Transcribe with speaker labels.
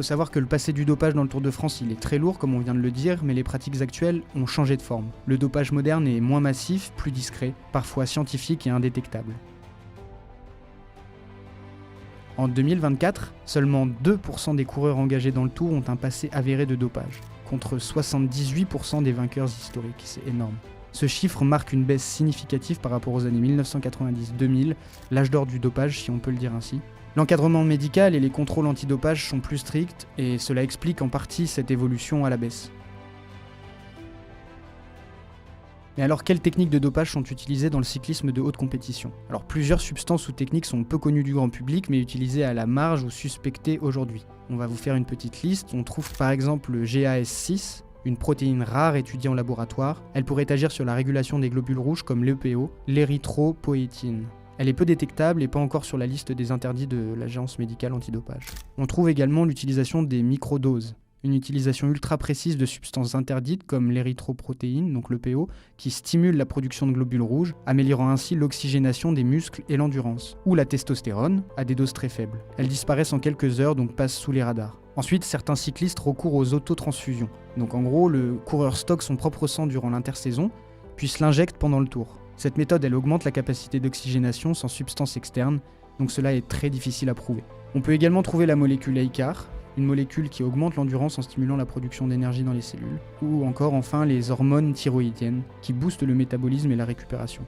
Speaker 1: Il faut savoir que le passé du dopage dans le Tour de France, il est très lourd, comme on vient de le dire, mais les pratiques actuelles ont changé de forme. Le dopage moderne est moins massif, plus discret, parfois scientifique et indétectable. En 2024, seulement 2% des coureurs engagés dans le Tour ont un passé avéré de dopage, contre 78% des vainqueurs historiques, c'est énorme. Ce chiffre marque une baisse significative par rapport aux années 1990-2000, l'âge d'or du dopage si on peut le dire ainsi. L'encadrement médical et les contrôles antidopage sont plus stricts et cela explique en partie cette évolution à la baisse. Mais alors, quelles techniques de dopage sont utilisées dans le cyclisme de haute compétition? Alors, plusieurs substances ou techniques sont peu connues du grand public, mais utilisées à la marge ou suspectées aujourd'hui. On va vous faire une petite liste. On trouve par exemple le GAS6, une protéine rare étudiée en laboratoire. Elle pourrait agir sur la régulation des globules rouges comme l'EPO, l'érythropoïétine. Elle est peu détectable et pas encore sur la liste des interdits de l'Agence médicale antidopage. On trouve également l'utilisation des microdoses, une utilisation ultra précise de substances interdites comme l'érythroprotéine, donc l'EPO, qui stimule la production de globules rouges, améliorant ainsi l'oxygénation des muscles et l'endurance. Ou la testostérone, à des doses très faibles. Elles disparaissent en quelques heures, donc passent sous les radars. Ensuite, certains cyclistes recourent aux autotransfusions. Donc en gros, le coureur stocke son propre sang durant l'intersaison, puis se l'injecte pendant le tour. Cette méthode, elle augmente la capacité d'oxygénation sans substance externe, donc cela est très difficile à prouver. On peut également trouver la molécule AICAR, une molécule qui augmente l'endurance en stimulant la production d'énergie dans les cellules, ou encore enfin les hormones thyroïdiennes, qui boostent le métabolisme et la récupération.